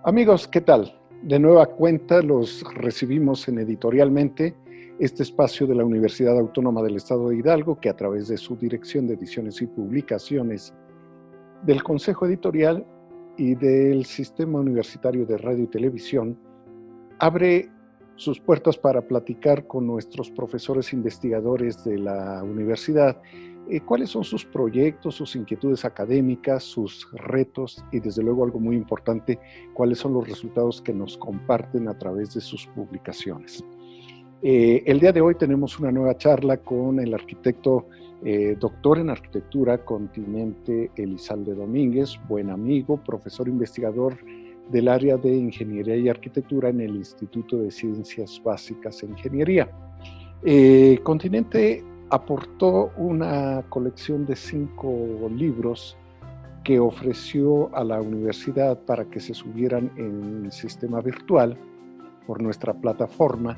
Amigos, ¿qué tal? De nueva cuenta los recibimos en Editorialmente, este espacio de la Universidad Autónoma del Estado de Hidalgo, que a través de su Dirección de Ediciones y Publicaciones, del Consejo Editorial y del Sistema Universitario de Radio y Televisión, abre sus puertas para platicar con nuestros profesores investigadores de la universidad cuáles son sus proyectos, sus inquietudes académicas, sus retos y desde luego algo muy importante, cuáles son los resultados que nos comparten a través de sus publicaciones. El día de hoy tenemos una nueva charla con el arquitecto doctor en arquitectura Continente Elizalde Domínguez, buen amigo, profesor investigador del área de Ingeniería y Arquitectura en el Instituto de Ciencias Básicas e Ingeniería. Continente aportó una colección de 5 libros que ofreció a la universidad para que se subieran en el sistema virtual por nuestra plataforma,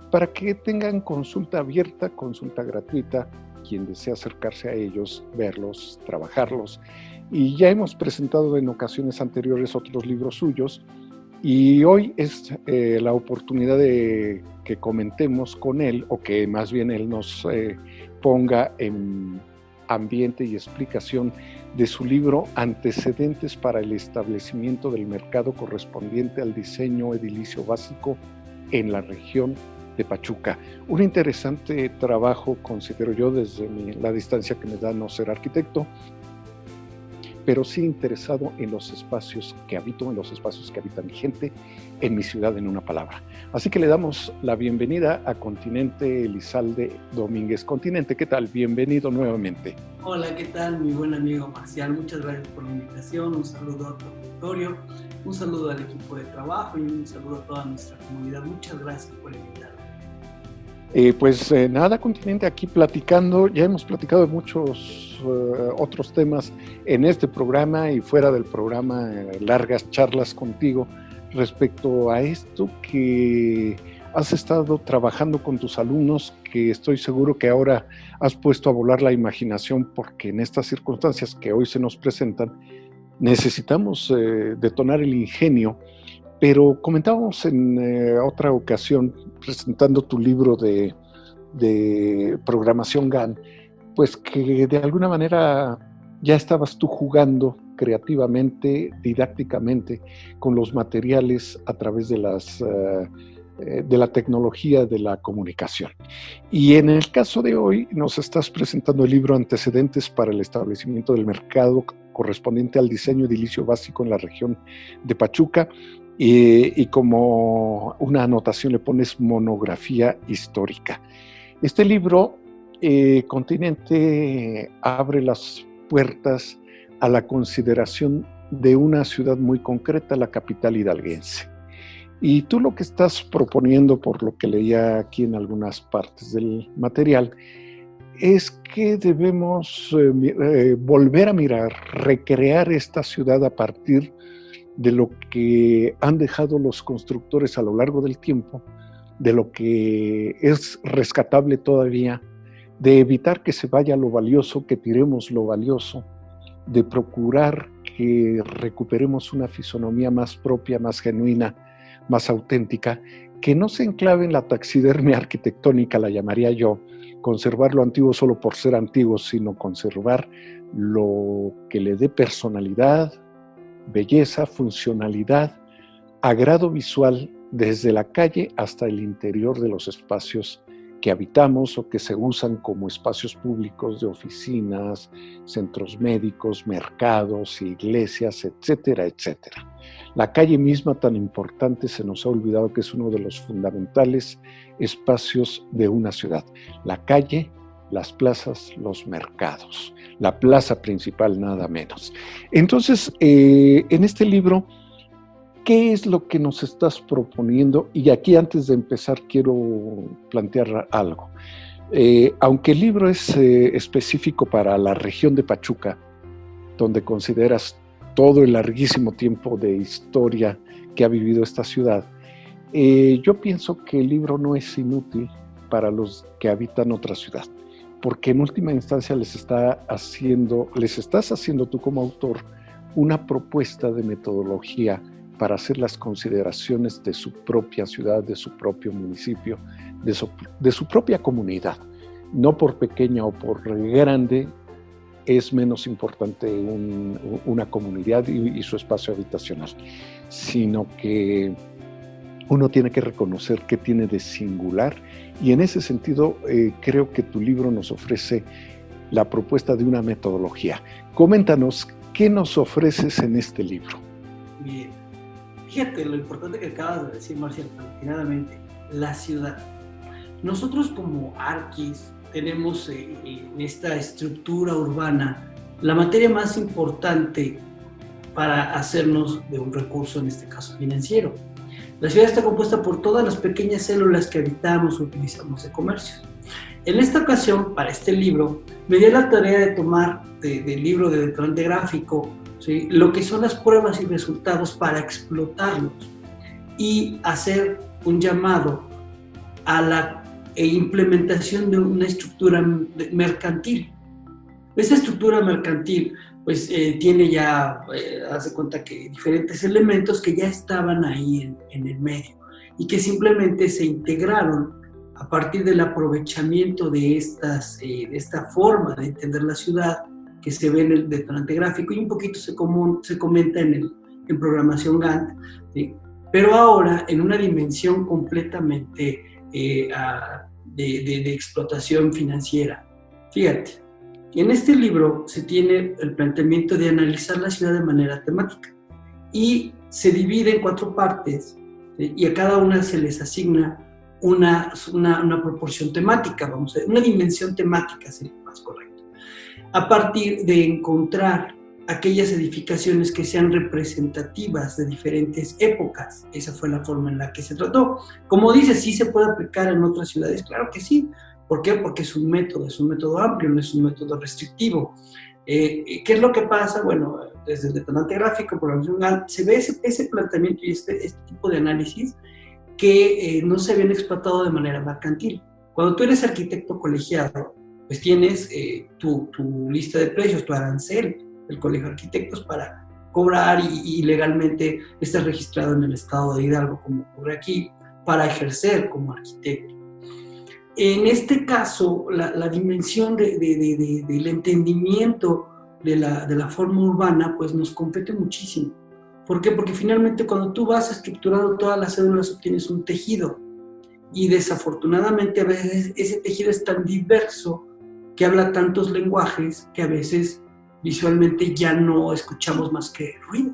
para que tengan consulta abierta, consulta gratuita, quien desea acercarse a ellos, verlos, trabajarlos. Y ya hemos presentado en ocasiones anteriores otros libros suyos, y hoy es la oportunidad de que comentemos con él, o que más bien él nos ponga en ambiente y explicación de su libro Antecedentes para el establecimiento del mercado correspondiente al diseño edilicio básico en la región de Pachuca. Un interesante trabajo, considero yo, desde la distancia que me da no ser arquitecto, pero sí interesado en los espacios que habito, en los espacios que habita mi gente, en mi ciudad, en una palabra. Así que le damos la bienvenida a Continente Elizalde Domínguez. Continente, ¿qué tal? Bienvenido nuevamente. Hola, ¿qué tal? Mi buen amigo Marcial, muchas gracias por la invitación, un saludo a tu auditorio, un saludo al equipo de trabajo y un saludo a toda nuestra comunidad. Muchas gracias por invitarme. Nada, Continente, aquí platicando, ya hemos platicado de muchos otros temas en este programa y fuera del programa, largas charlas contigo respecto a esto que has estado trabajando con tus alumnos, que estoy seguro que ahora has puesto a volar la imaginación, porque en estas circunstancias que hoy se nos presentan necesitamos detonar el ingenio. Pero comentábamos en otra ocasión, presentando tu libro de programación GAN, pues que de alguna manera ya estabas tú jugando creativamente, didácticamente, con los materiales a través de la tecnología de la comunicación. Y en el caso de hoy nos estás presentando el libro Antecedentes para el establecimiento del mercado correspondiente al diseño edilicio básico en la región de Pachuca, y como una anotación le pones monografía histórica. Este libro, Continente, abre las puertas a la consideración de una ciudad muy concreta, la capital hidalguense. Y tú lo que estás proponiendo, por lo que leía aquí en algunas partes del material, es que debemos volver a mirar, recrear esta ciudad a partir de lo que han dejado los constructores a lo largo del tiempo, de lo que es rescatable todavía, de evitar que se vaya lo valioso, que tiremos lo valioso, de procurar que recuperemos una fisonomía más propia, más genuina, más auténtica, que no se enclave en la taxidermia arquitectónica, la llamaría yo, conservar lo antiguo solo por ser antiguo, sino conservar lo que le dé personalidad, belleza, funcionalidad, agrado visual desde la calle hasta el interior de los espacios que habitamos o que se usan como espacios públicos de oficinas, centros médicos, mercados, iglesias, etcétera, etcétera. La calle misma, tan importante, se nos ha olvidado que es uno de los fundamentales espacios de una ciudad. La calle, las plazas, los mercados, la plaza principal nada menos. Entonces, en este libro, ¿qué es lo que nos estás proponiendo? Y aquí antes de empezar quiero plantear algo. Aunque el libro es específico para la región de Pachuca, donde consideras todo el larguísimo tiempo de historia que ha vivido esta ciudad, yo pienso que el libro no es inútil para los que habitan otra ciudad, porque en última instancia les estás haciendo tú como autor una propuesta de metodología para hacer las consideraciones de su propia ciudad, de su propio municipio, de su propia comunidad. No por pequeña o por grande es menos importante una comunidad y su espacio habitacional, sino que uno tiene que reconocer qué tiene de singular, y en ese sentido creo que tu libro nos ofrece la propuesta de una metodología. Coméntanos, ¿qué nos ofreces en este libro? Bien, fíjate lo importante que acabas de decir, Marcial, paulatinadamente, la ciudad. Nosotros como Arquis tenemos en esta estructura urbana la materia más importante para hacernos de un recurso, en este caso financiero. La ciudad está compuesta por todas las pequeñas células que habitamos o utilizamos de comercio. En esta ocasión, para este libro, me di la tarea de tomar del libro de detonante gráfico, ¿sí?, lo que son las pruebas y resultados para explotarlos y hacer un llamado a la implementación de una estructura mercantil. Esta estructura mercantil pues tiene ya, hace cuenta que diferentes elementos que ya estaban ahí en el medio y que simplemente se integraron a partir del aprovechamiento de esta forma de entender la ciudad que se ve en el detonante gráfico, y un poquito se comenta en programación Gantt, ¿sí?, pero ahora en una dimensión completamente de explotación financiera. Fíjate, en este libro se tiene el planteamiento de analizar la ciudad de manera temática y se divide en 4 partes, ¿sí?, y a cada una se les asigna una proporción temática, vamos a ver, una dimensión temática sería más correcto, a partir de encontrar aquellas edificaciones que sean representativas de diferentes épocas. Esa fue la forma en la que se trató. Como dice, ¿sí se puede aplicar en otras ciudades? Claro que sí. ¿Por qué? Porque es un método amplio, no es un método restrictivo. ¿Qué es lo que pasa? Bueno, desde el detonante gráfico, programación Gantt, se ve ese planteamiento y este tipo de análisis que no se habían explotado de manera mercantil. Cuando tú eres arquitecto colegiado, pues tienes tu lista de precios, tu arancel del Colegio de Arquitectos para cobrar y legalmente estás registrado en el estado de Hidalgo, como ocurre aquí, para ejercer como arquitecto. En este caso, la dimensión del entendimiento de la forma urbana pues nos compete muchísimo. ¿Por qué? Porque finalmente cuando tú vas estructurando todas las células obtienes un tejido, y desafortunadamente a veces ese tejido es tan diverso que habla tantos lenguajes que a veces visualmente ya no escuchamos más que ruido.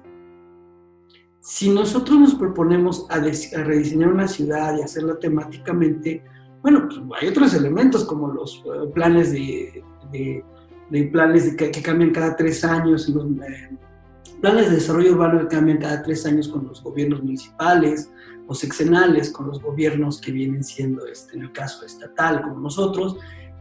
Si nosotros nos proponemos a rediseñar una ciudad y hacerla temáticamente, bueno, pues hay otros elementos como los planes que cambian cada 3 años, los planes de desarrollo urbano que cambian cada 3 años con los gobiernos municipales o sexenales con los gobiernos que vienen siendo, en el caso estatal, como nosotros.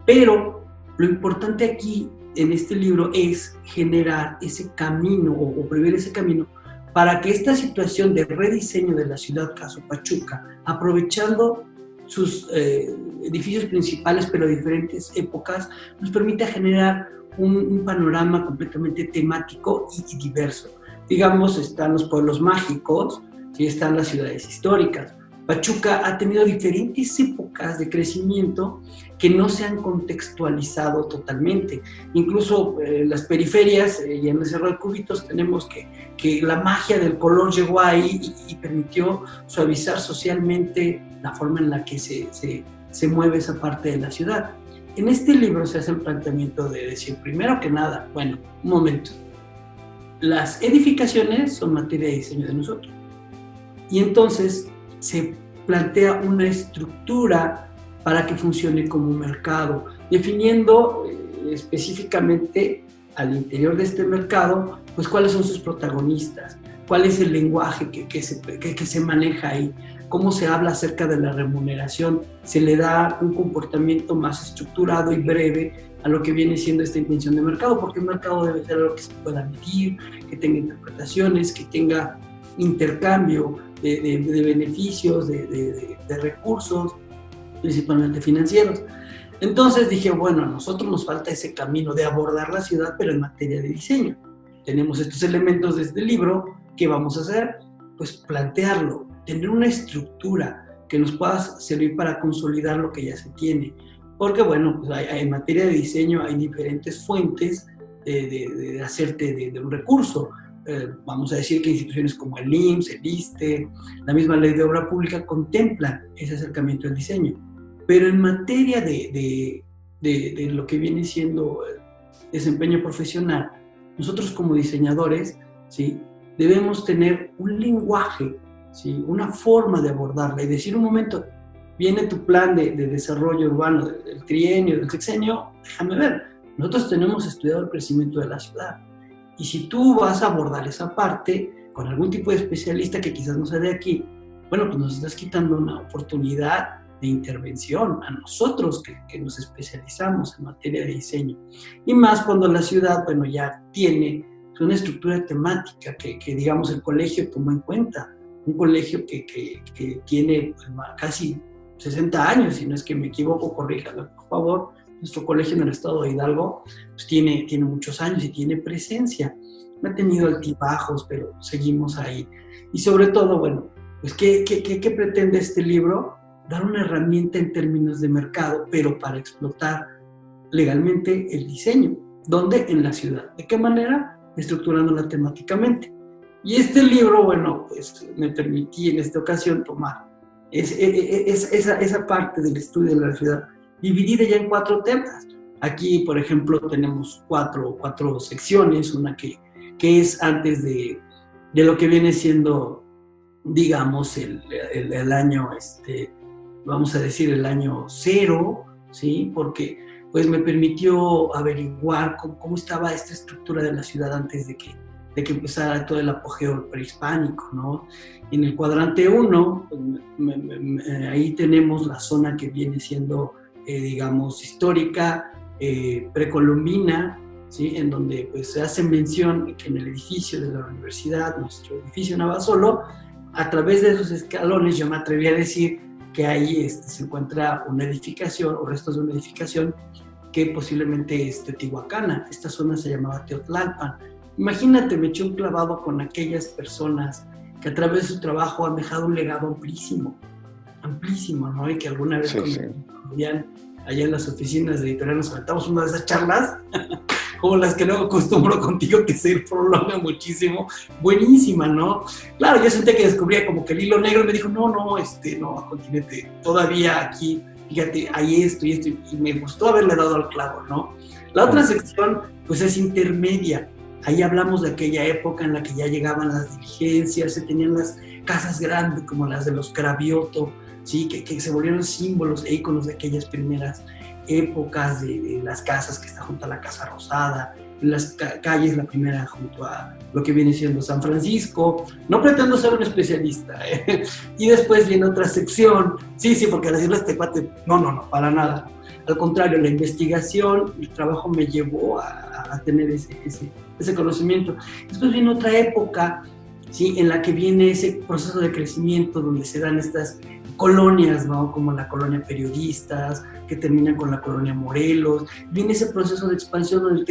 Pero lo importante aquí en este libro es generar ese camino o prever ese camino para que esta situación de rediseño de la ciudad, caso Pachuca, aprovechando sus edificios principales pero de diferentes épocas, nos permita generar un panorama completamente temático y diverso. Digamos, están los pueblos mágicos, ¿sí?, están las ciudades históricas. Pachuca ha tenido diferentes épocas de crecimiento que no se han contextualizado totalmente. Incluso las periferias y en el Cerro de Cúbitos tenemos que la magia del color llegó ahí y permitió suavizar socialmente la forma en la que se mueve esa parte de la ciudad. En este libro se hace el planteamiento de decir, primero que nada, bueno, un momento, las edificaciones son materia de diseño de nosotros. Y entonces se plantea una estructura para que funcione como un mercado, definiendo específicamente al interior de este mercado, pues cuáles son sus protagonistas, cuál es el lenguaje que se maneja ahí, cómo se habla acerca de la remuneración, se le da un comportamiento más estructurado y breve a lo que viene siendo esta intención de mercado, porque un mercado debe ser algo que se pueda medir, que tenga interpretaciones, que tenga intercambio de beneficios, de recursos, principalmente financieros. Entonces dije, bueno, a nosotros nos falta ese camino de abordar la ciudad, pero en materia de diseño. Tenemos estos elementos de este libro, ¿qué vamos a hacer? pues plantearlo, tener una estructura que nos pueda servir para consolidar lo que ya se tiene. Porque bueno, pues en materia de diseño hay diferentes fuentes de hacerte de un recurso. Vamos a decir que instituciones como el IMSS, el ISSSTE, la misma Ley de Obra Pública contemplan ese acercamiento al diseño. Pero en materia de lo que viene siendo desempeño profesional, nosotros como diseñadores, ¿sí?, debemos tener un lenguaje, ¿sí?, una forma de abordarla y decir un momento, viene tu plan de desarrollo urbano del trienio, del sexenio, déjame ver, nosotros tenemos estudiado el crecimiento de la ciudad. Y si tú vas a abordar esa parte con algún tipo de especialista que quizás no sea de aquí, bueno, pues nos estás quitando una oportunidad de intervención a nosotros que nos especializamos en materia de diseño. Y más cuando la ciudad, bueno, ya tiene una estructura temática que digamos, el colegio tomó en cuenta. Un colegio que tiene casi 60 años, si no es que me equivoco, corríjame, por favor. Nuestro colegio en el estado de Hidalgo pues tiene muchos años y tiene presencia. Ha tenido altibajos, pero seguimos ahí. Y sobre todo, bueno, pues ¿qué pretende este libro? Dar una herramienta en términos de mercado, pero para explotar legalmente el diseño. ¿Dónde? En la ciudad. ¿De qué manera? Estructurándola temáticamente. Y este libro, bueno, pues me permití en esta ocasión tomar esa parte del estudio de la ciudad, dividida ya en 4 temas. Aquí, por ejemplo, tenemos cuatro secciones, una que es antes de lo que viene siendo, digamos, el año, vamos a decir, el año 0, ¿sí? Porque pues me permitió averiguar cómo estaba esta estructura de la ciudad antes de que empezara todo el apogeo prehispánico, ¿no? En el cuadrante 1, pues, ahí tenemos la zona que viene siendo, digamos, histórica, precolombina, ¿sí?, en donde pues, se hace mención que en el edificio de la universidad, nuestro edificio Navasolo, a través de esos escalones, yo me atreví a decir que ahí se encuentra una edificación o restos de una edificación que posiblemente es teotihuacana. Esta zona se llamaba Teotlalpan. Imagínate, me eché un clavado con aquellas personas que a través de su trabajo han dejado un legado amplísimo, ¿no? Y que alguna vez allá en las oficinas de Editorial nos aventamos una de esas charlas, como las que luego acostumbro contigo, que se prolonga muchísimo, buenísima, ¿no? Claro, yo sentí que descubría como que el hilo negro, y me dijo, no, continente, todavía aquí, fíjate, hay esto y esto, y me gustó haberle dado al clavo, ¿no? La otra sección, pues es intermedia. Ahí hablamos de aquella época en la que ya llegaban las diligencias, se tenían las casas grandes como las de los Cravioto, ¿sí?, que se volvieron símbolos e íconos de aquellas primeras épocas de las casas que está junto a la Casa Rosada, en las calles, la primera junto a lo que viene siendo San Francisco. No pretendo ser un especialista, ¿eh? Y después viene otra sección, sí, porque decirle a este cuate, no, para nada. Al contrario, la investigación, el trabajo me llevó a tener ese conocimiento. Después viene otra época, ¿sí?, en la que viene ese proceso de crecimiento donde se dan estas colonias, ¿no?, como la colonia Periodistas, que terminan con la colonia Morelos. Viene ese proceso de expansión donde el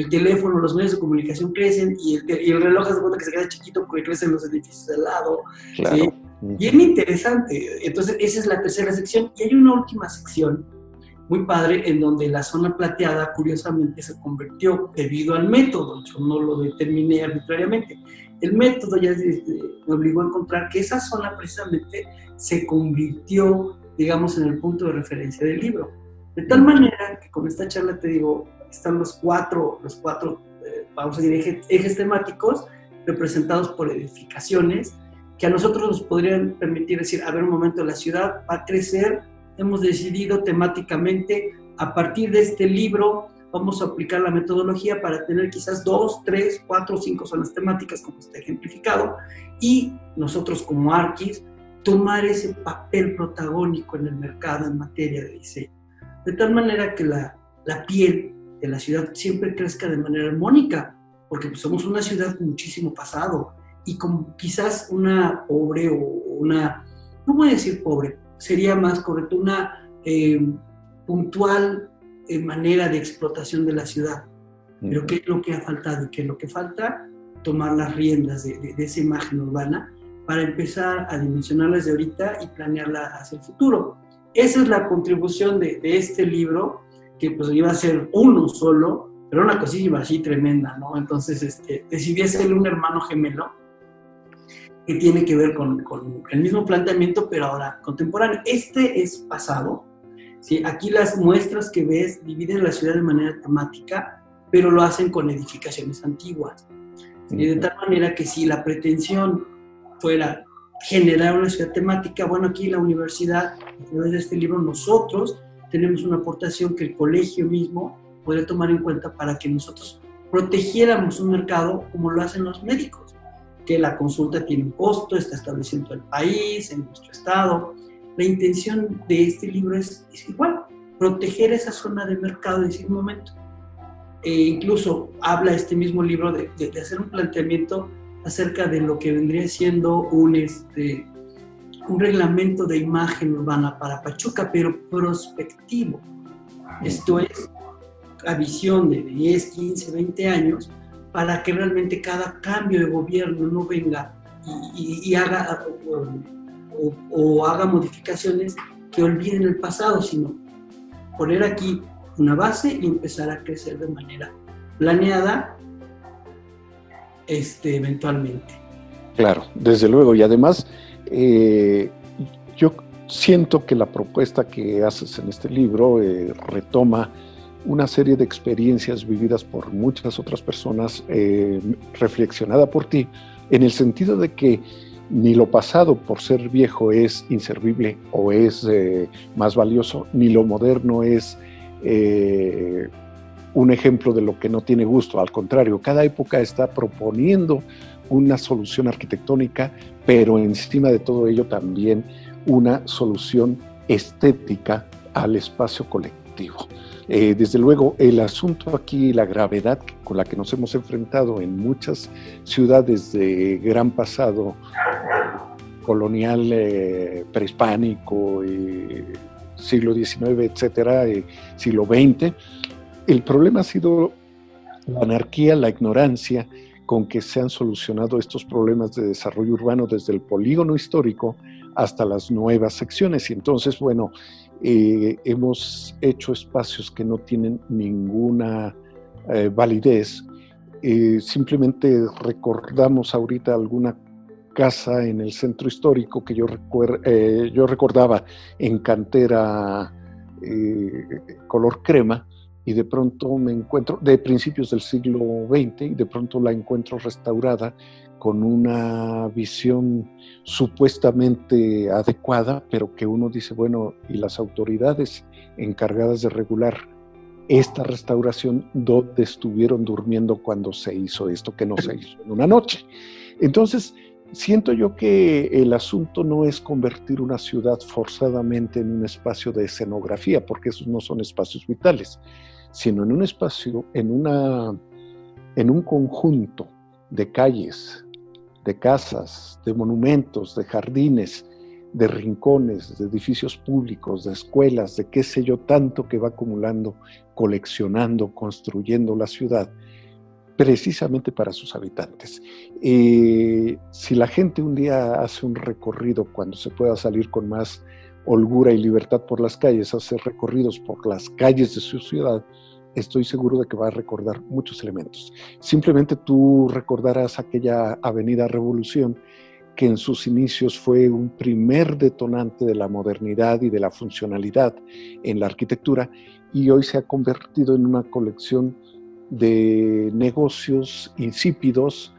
teléfono, los medios de comunicación crecen y el reloj hace cuenta que se queda chiquito porque crecen los edificios al lado. Claro. ¿Sí? Bien interesante. Entonces, esa es la tercera sección. Y hay una última sección muy padre en donde la zona plateada, curiosamente, se convirtió debido al método. Yo no lo determiné arbitrariamente. El método ya me obligó a encontrar que esa zona precisamente se convirtió, digamos, en el punto de referencia del libro. De tal manera que con esta charla, te digo, están los cuatro vamos a decir, ejes temáticos representados por edificaciones que a nosotros nos podrían permitir decir, a ver, un momento, la ciudad va a crecer, hemos decidido temáticamente, a partir de este libro, vamos a aplicar la metodología para tener quizás 2, 3, 4, 5 zonas temáticas, como está ejemplificado, y nosotros como Arquis, tomar ese papel protagónico en el mercado en materia de diseño. De tal manera que la piel de la ciudad siempre crezca de manera armónica, porque somos una ciudad con muchísimo pasado, y con quizás una pobre o una, no voy a decir pobre, sería más correcto, una puntual manera de explotación de la ciudad. Pero ¿qué es lo que ha faltado? ¿Y qué es lo que falta? tomar las riendas de esa imagen urbana para empezar a dimensionarla desde ahorita y planearla hacia el futuro. Esa es la contribución de este libro, que pues iba a ser uno solo, pero una cosilla así tremenda, ¿no? Entonces decidí hacerle un hermano gemelo que tiene que ver con el mismo planteamiento, pero ahora contemporáneo. Este es pasado, ¿sí? Aquí las muestras que ves dividen la ciudad de manera temática, pero lo hacen con edificaciones antiguas. ¿Sí? De tal manera que si la pretensión fuera generar una ciudad temática, bueno, aquí la universidad, a través de este libro, nosotros tenemos una aportación que el colegio mismo puede tomar en cuenta para que nosotros protegiéramos un mercado como lo hacen los médicos, que la consulta tiene un costo, está establecido en todo el país, en nuestro estado. La intención de este libro es igual, proteger esa zona de mercado y decir un momento. Incluso habla este mismo libro de hacer un planteamiento acerca de lo que vendría siendo un reglamento de imagen urbana para Pachuca, pero prospectivo. Esto es a visión de 10, 15, 20 años, para que realmente cada cambio de gobierno no venga y haga o haga modificaciones que olviden el pasado, sino poner aquí una base y empezar a crecer de manera planeada eventualmente. Claro, desde luego. Y además, yo siento que la propuesta que haces en este libro retoma una serie de experiencias vividas por muchas otras personas, reflexionada por ti, en el sentido de que ni lo pasado por ser viejo es inservible o es más valioso, ni lo moderno es un ejemplo de lo que no tiene gusto. Al contrario, cada época está proponiendo una solución arquitectónica, pero encima de todo ello también una solución estética al espacio colectivo. Desde luego, el asunto aquí, la gravedad con la que nos hemos enfrentado en muchas ciudades de gran pasado colonial, prehispánico, siglo XIX, etcétera, siglo XX, el problema ha sido la anarquía, la ignorancia con que se han solucionado estos problemas de desarrollo urbano desde el polígono histórico hasta las nuevas secciones. Y entonces, bueno, hemos hecho espacios que no tienen ninguna validez. Simplemente recordamos ahorita alguna casa en el centro histórico que yo recordaba en cantera color crema, y de pronto me encuentro, de principios del siglo XX, y de pronto la encuentro restaurada con una visión supuestamente adecuada, pero que uno dice, bueno, y las autoridades encargadas de regular esta restauración, ¿dónde estuvieron durmiendo cuando se hizo esto que no se hizo en una noche? Entonces, siento yo que el asunto no es convertir una ciudad forzadamente en un espacio de escenografía, porque esos no son espacios vitales, sino en un espacio, en un conjunto de calles, de casas, de monumentos, de jardines, de rincones, de edificios públicos, de escuelas, de qué sé yo, tanto que va acumulando, coleccionando, construyendo la ciudad, precisamente para sus habitantes. Si la gente un día hace un recorrido, cuando se pueda salir con más holgura y libertad por las calles, hace recorridos por las calles de su ciudad, estoy seguro de que va a recordar muchos elementos. Simplemente tú recordarás aquella Avenida Revolución, que en sus inicios fue un primer detonante de la modernidad y de la funcionalidad en la arquitectura, y hoy se ha convertido en una colección de negocios insípidos,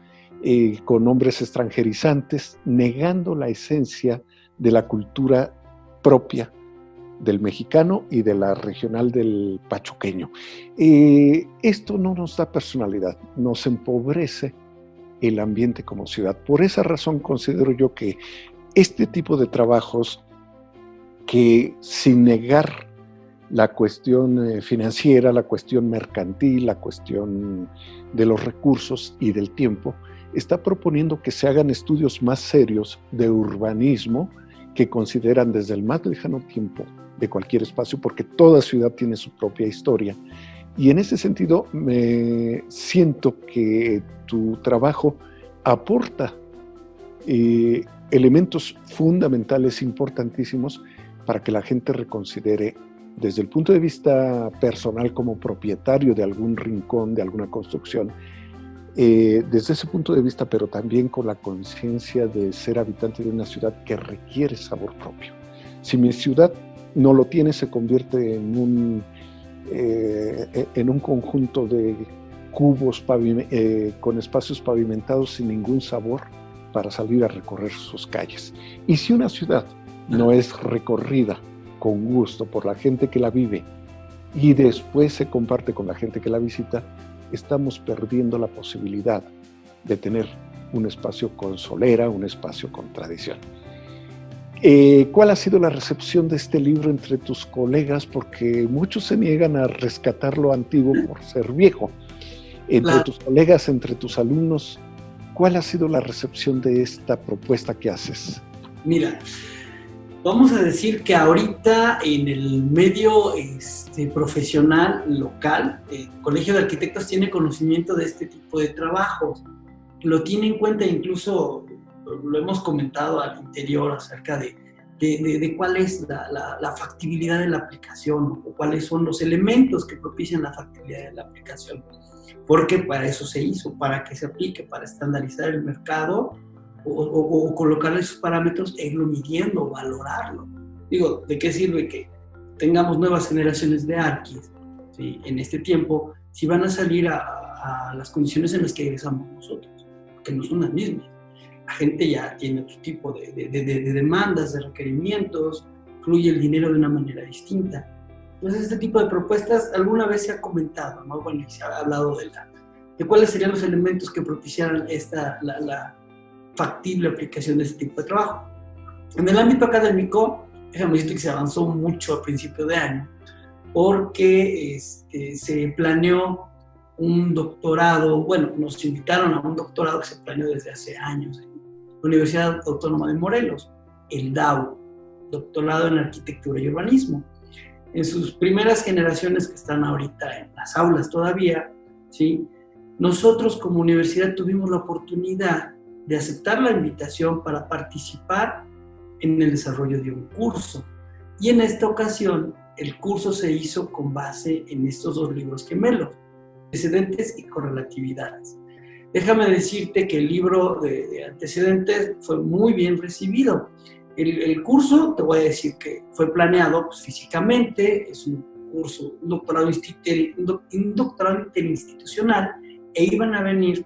con nombres extranjerizantes, negando la esencia de la cultura propia del mexicano y de la regional del pachuqueño. Esto no nos da personalidad, nos empobrece el ambiente como ciudad. Por esa razón considero yo que este tipo de trabajos, que sin negar la cuestión financiera, la cuestión mercantil, la cuestión de los recursos y del tiempo, está proponiendo que se hagan estudios más serios de urbanismo, que consideran desde el más lejano tiempo de cualquier espacio, porque toda ciudad tiene su propia historia, Y en ese sentido me siento que tu trabajo aporta elementos fundamentales, importantísimos, para que la gente reconsidere desde el punto de vista personal como propietario de algún rincón, de alguna construcción, desde ese punto de vista, pero también con la conciencia de ser habitante de una ciudad que requiere sabor propio. Si mi ciudad no lo tiene, se convierte en un conjunto de cubos con espacios pavimentados sin ningún sabor para salir a recorrer sus calles. Y si una ciudad no es recorrida con gusto por la gente que la vive y después se comparte con la gente que la visita, estamos perdiendo la posibilidad de tener un espacio con solera, un espacio con tradición. ¿Cuál ha sido la recepción de este libro entre tus colegas? Porque muchos se niegan a rescatar lo antiguo por ser viejo. Entre tus colegas, entre tus alumnos, ¿cuál ha sido la recepción de esta propuesta que haces? Mira, vamos a decir que ahorita en el medio profesional local, el Colegio de Arquitectos tiene conocimiento de este tipo de trabajos. Lo tiene en cuenta, incluso lo hemos comentado al interior acerca de cuál es la factibilidad de la aplicación o cuáles son los elementos que propician la factibilidad de la aplicación. Porque para eso se hizo, para que se aplique, para estandarizar el mercado o colocarle sus parámetros e irlo midiendo, valorarlo. Digo, ¿de qué sirve que tengamos nuevas generaciones de arquis, ¿sí?, en este tiempo, si van a salir a las condiciones en las que egresamos nosotros? Que no son las mismas. La gente ya tiene otro tipo de demandas, de requerimientos, fluye el dinero de una manera distinta. Entonces, este tipo de propuestas alguna vez se ha comentado, ¿no? Bueno, se ha hablado de cuáles serían los elementos que propiciaran la factible aplicación de este tipo de trabajo. En el ámbito académico, déjame decirte que se avanzó mucho a principio de año, porque se planeó un doctorado, bueno, nos invitaron a un doctorado que se planeó desde hace años en la Universidad Autónoma de Morelos, el DAU, Doctorado en Arquitectura y Urbanismo. En sus primeras generaciones que están ahorita en las aulas todavía, ¿sí?, nosotros como universidad tuvimos la oportunidad de aceptar la invitación para participar en el desarrollo de un curso. Y en esta ocasión, el curso se hizo con base en estos dos libros gemelos, Antecedentes y Correlatividades. Déjame decirte que el libro de Antecedentes fue muy bien recibido. El curso, te voy a decir que fue planeado pues, físicamente, es un curso, un doctorado interinstitucional, e iban a venir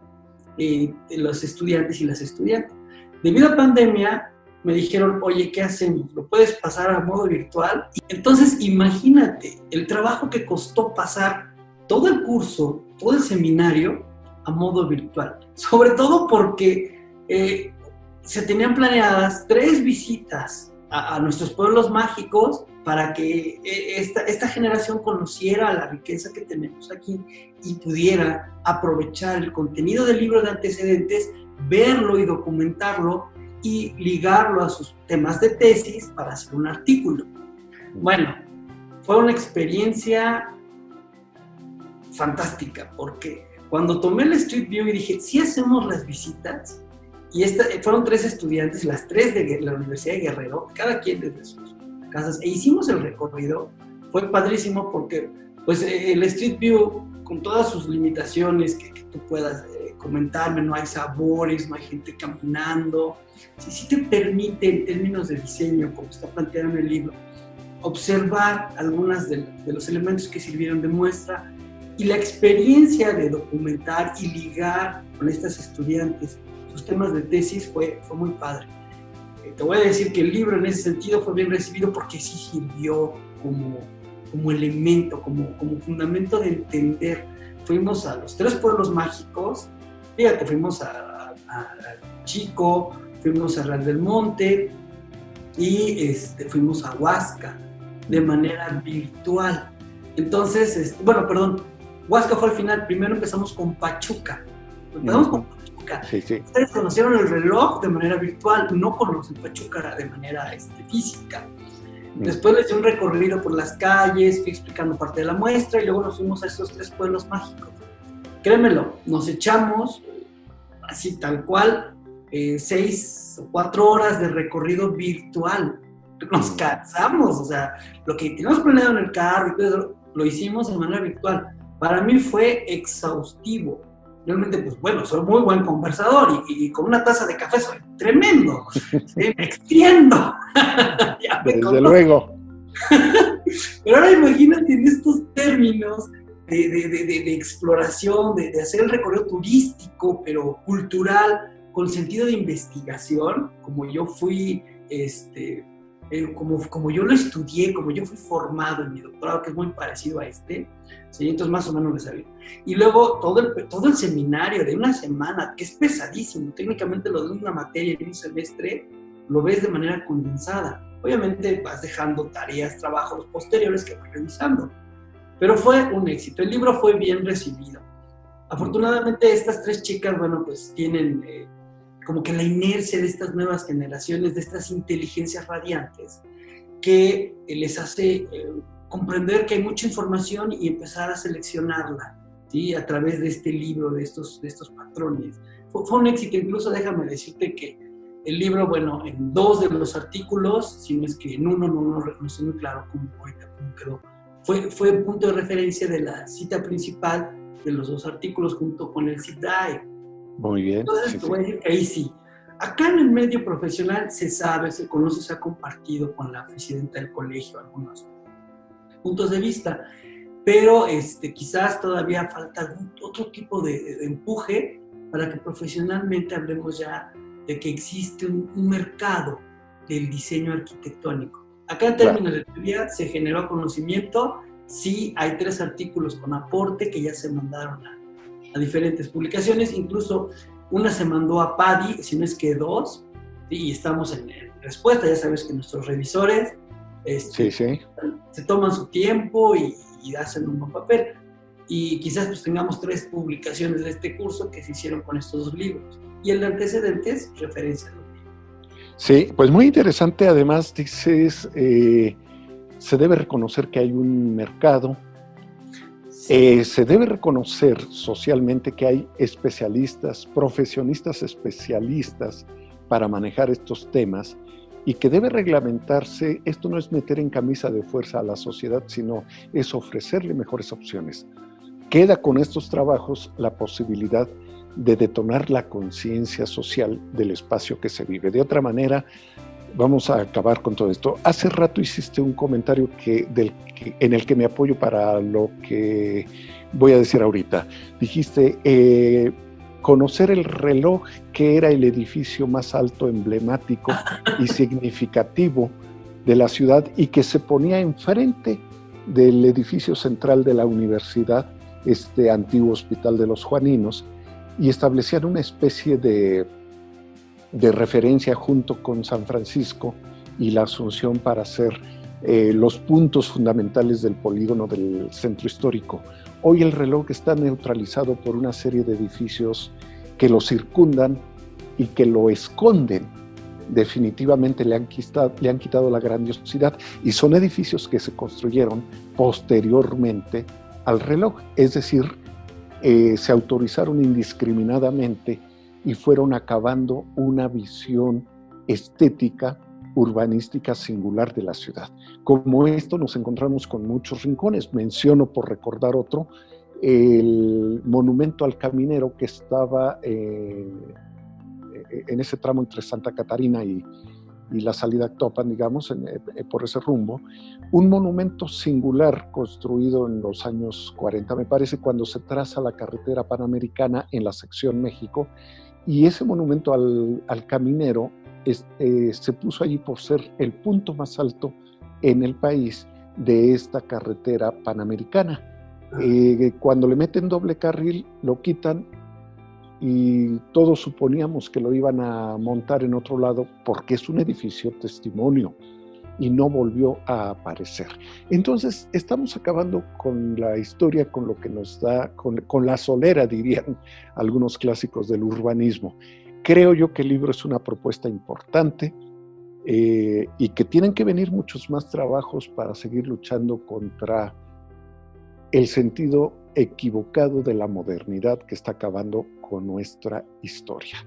los estudiantes y las estudiantes. Debido a pandemia, me dijeron, oye, ¿qué hacemos? ¿Lo puedes pasar a modo virtual? Y entonces, imagínate el trabajo que costó pasar todo el curso, todo el seminario, a modo virtual. Sobre todo porque se tenían planeadas 3 visitas a nuestros pueblos mágicos para que esta generación conociera la riqueza que tenemos aquí y pudiera aprovechar el contenido del libro de Antecedentes, verlo y documentarlo y ligarlo a sus temas de tesis para hacer un artículo. Bueno, fue una experiencia fantástica porque cuando tomé el Street View y dije, sí hacemos las visitas, y fueron 3 estudiantes, las 3 de la Universidad de Guerrero, cada quien desde sus casas, e hicimos el recorrido. Fue padrísimo porque pues, el Street View, con todas sus limitaciones que tú puedas comentarme, no hay sabores, no hay gente caminando, sí te permite, en términos de diseño, como está planteado en el libro, observar algunos de los elementos que sirvieron de muestra, y la experiencia de documentar y ligar con estas estudiantes sus temas de tesis fue muy padre. Te voy a decir que el libro en ese sentido fue bien recibido porque sí sirvió como elemento, como fundamento de entender. Fuimos a los 3 pueblos mágicos, fíjate, fuimos a Chico, fuimos a Real del Monte y fuimos a Huasca de manera virtual. Entonces, Huasca fue al final. Primero empezamos con Pachuca. Sí. Ustedes conocieron el reloj de manera virtual, no conocen Pachuca de manera física. Después les di un recorrido por las calles, fui explicando parte de la muestra y luego nos fuimos a estos 3 pueblos mágicos. Créemelo, nos echamos, así tal cual, 6 o 4 horas de recorrido virtual. Nos cansamos, o sea, lo que teníamos planeado en el carro y todo eso, lo hicimos de manera virtual. Para mí fue exhaustivo. Realmente, pues bueno, soy muy buen conversador y con una taza de café soy tremendo. Me extiendo. Desde luego. Pero ahora imagínate en estos términos de exploración, de hacer el recorrido turístico, pero cultural, con sentido de investigación, como yo fui, como yo lo estudié, como yo fui formado en mi doctorado, que es muy parecido a ¿sí? Entonces más o menos lo sabía. Y luego todo el seminario de una semana, que es pesadísimo, técnicamente lo de una materia en un semestre, lo ves de manera condensada. Obviamente vas dejando tareas, trabajos posteriores que vas revisando. Pero fue un éxito. El libro fue bien recibido. Afortunadamente estas 3 chicas, bueno, pues tienen como que la inercia de estas nuevas generaciones, de estas inteligencias radiantes, que les hace comprender que hay mucha información y empezar a seleccionarla, ¿sí? A través de este libro, de estos patrones. Fue un éxito. Incluso déjame decirte que el libro, bueno, en 2 de los artículos, si no es que en uno no reconocí muy claro cómo quedó, fue punto de referencia de la cita principal de los 2 artículos junto con el CITDAE. Muy bien. Entonces, te voy a decir que ahí sí. Acá en el medio profesional se sabe, se conoce, se ha compartido con la presidenta del colegio algunos puntos de vista, pero quizás todavía falta otro tipo de empuje para que profesionalmente hablemos ya de que existe un mercado del diseño arquitectónico. Acá en términos de teoría se generó conocimiento, sí hay 3 artículos con aporte que ya se mandaron a diferentes publicaciones, incluso una se mandó a PADI, si no es que 2, ¿sí? Y estamos en respuesta. Ya sabes que nuestros revisores se toman su tiempo y hacen un buen papel. Y quizás pues tengamos 3 publicaciones de este curso que se hicieron con estos 2 libros. Y el de antecedentes, referencia a los libros. Sí, pues muy interesante. Además, dices, se debe reconocer que hay un mercado. Se debe reconocer socialmente que hay especialistas, profesionistas especialistas para manejar estos temas y que debe reglamentarse. Esto no es meter en camisa de fuerza a la sociedad, sino es ofrecerle mejores opciones. Queda con estos trabajos la posibilidad de detonar la conciencia social del espacio que se vive. De otra manera, vamos a acabar con todo esto. Hace rato hiciste un comentario en el que me apoyo para lo que voy a decir ahorita. Dijiste, conocer el reloj, que era el edificio más alto, emblemático y significativo de la ciudad y que se ponía enfrente del edificio central de la universidad, este antiguo Hospital de los Juaninos, y establecían una especie de referencia junto con San Francisco y la Asunción para hacer los puntos fundamentales del polígono del centro histórico. Hoy el reloj está neutralizado por una serie de edificios que lo circundan y que lo esconden. Definitivamente le han quitado la grandiosidad, y son edificios que se construyeron posteriormente al reloj, es decir, se autorizaron indiscriminadamente y fueron acabando una visión estética, urbanística singular de la ciudad. Como esto nos encontramos con muchos rincones. Menciono, por recordar otro, el monumento al caminero que estaba en ese tramo entre Santa Catarina y la salida a Actopan, digamos, por ese rumbo. Un monumento singular construido en los años 40, me parece, cuando se traza la carretera panamericana en la sección México. Y ese monumento al caminero se puso allí por ser el punto más alto en el país de esta carretera panamericana. Cuando le meten doble carril, lo quitan y todos suponíamos que lo iban a montar en otro lado porque es un edificio testimonio y no volvió a aparecer. Entonces estamos acabando con la historia, con lo que nos da, con la solera, dirían algunos clásicos del urbanismo. Creo yo que el libro es una propuesta importante, y que tienen que venir muchos más trabajos para seguir luchando contra el sentido equivocado de la modernidad que está acabando con nuestra historia.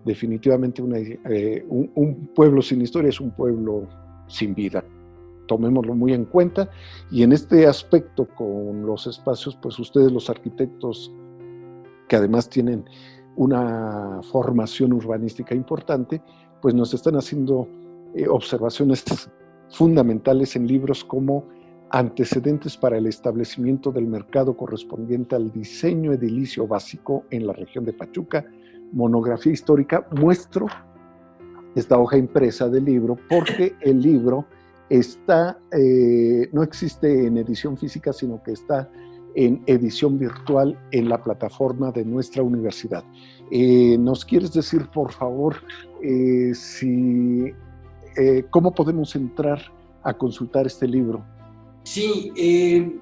Definitivamente un pueblo sin historia es un pueblo sin vida. Tomémoslo muy en cuenta, y en este aspecto con los espacios, pues ustedes, los arquitectos, que además tienen una formación urbanística importante, pues nos están haciendo observaciones fundamentales en libros como Antecedentes para el establecimiento del mercado correspondiente al diseño edilicio básico en la región de Pachuca, monografía histórica. Muestro esta hoja impresa del libro porque el libro no existe en edición física, sino que está en edición virtual en la plataforma de nuestra universidad. ¿Nos quieres decir, por favor, cómo podemos entrar a consultar este libro? Sí,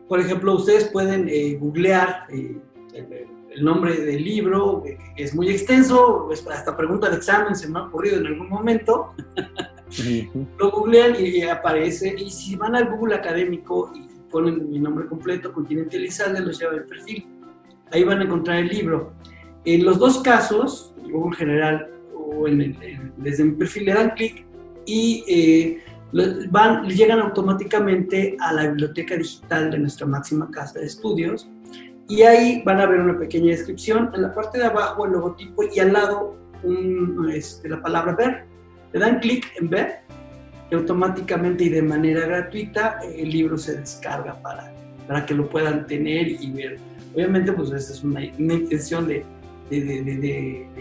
por ejemplo, ustedes pueden googlear el nombre del libro, que es muy extenso, hasta pregunta de examen se me ha ocurrido en algún momento. Lo googlean y aparece, y si van al Google académico y ponen mi nombre completo, Continente Elizalde, los lleva el perfil. Ahí van a encontrar el libro. En los dos casos, en Google General o desde mi perfil, le dan clic y llegan automáticamente a la biblioteca digital de nuestra máxima casa de estudios, y ahí van a ver una pequeña descripción. En la parte de abajo el logotipo y al lado la palabra ver. Le dan clic en ver y automáticamente y de manera gratuita el libro se descarga para que lo puedan tener y ver. Obviamente pues esa es una intención de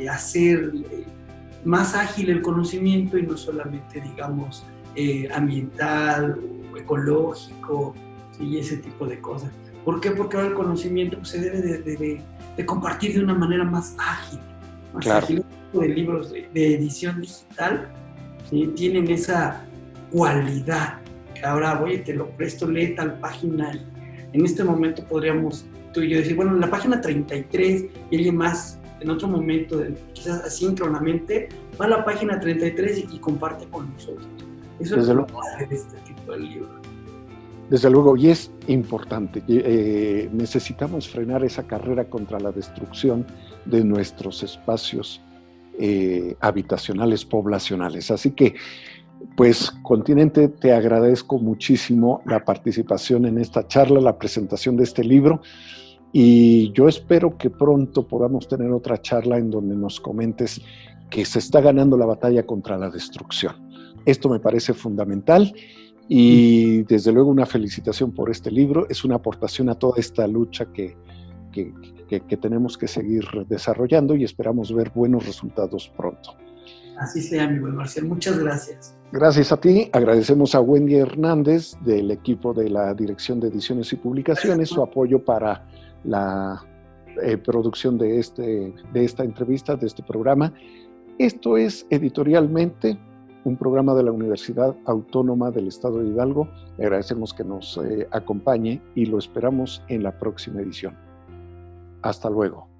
hacer más ágil el conocimiento, y no solamente, digamos, ambiental o ecológico, ¿sí? Y ese tipo de cosas. ¿Por qué? Porque ahora el conocimiento pues, se debe de compartir de una manera más ágil. Claro. Ágil. De libros de edición digital, ¿sí? Tienen esa cualidad. Ahora, oye, te lo presto, lee tal página. Y en este momento podríamos tú y yo decir, bueno, en la página 33, y alguien más en otro momento, quizás asíncronamente, va a la página 33 y comparte con nosotros. Eso es lo que hace de este tipo de libro. Desde luego, y es importante. Necesitamos frenar esa carrera contra la destrucción de nuestros espacios habitacionales, poblacionales. Así que, pues, Continente, te agradezco muchísimo la participación en esta charla, la presentación de este libro, y yo espero que pronto podamos tener otra charla en donde nos comentes que se está ganando la batalla contra la destrucción. Esto me parece fundamental, y desde luego una felicitación por este libro. Es una aportación a toda esta lucha que tenemos que seguir desarrollando, y esperamos ver buenos resultados pronto. Así sea, mi buen Marcial. Muchas gracias. Gracias a ti. Agradecemos a Wendy Hernández del equipo de la Dirección de Ediciones y Publicaciones su apoyo para la producción de esta entrevista, de este programa. Esto es Editorialmente, un programa de la Universidad Autónoma del Estado de Hidalgo. Le agradecemos que nos acompañe y lo esperamos en la próxima edición. Hasta luego.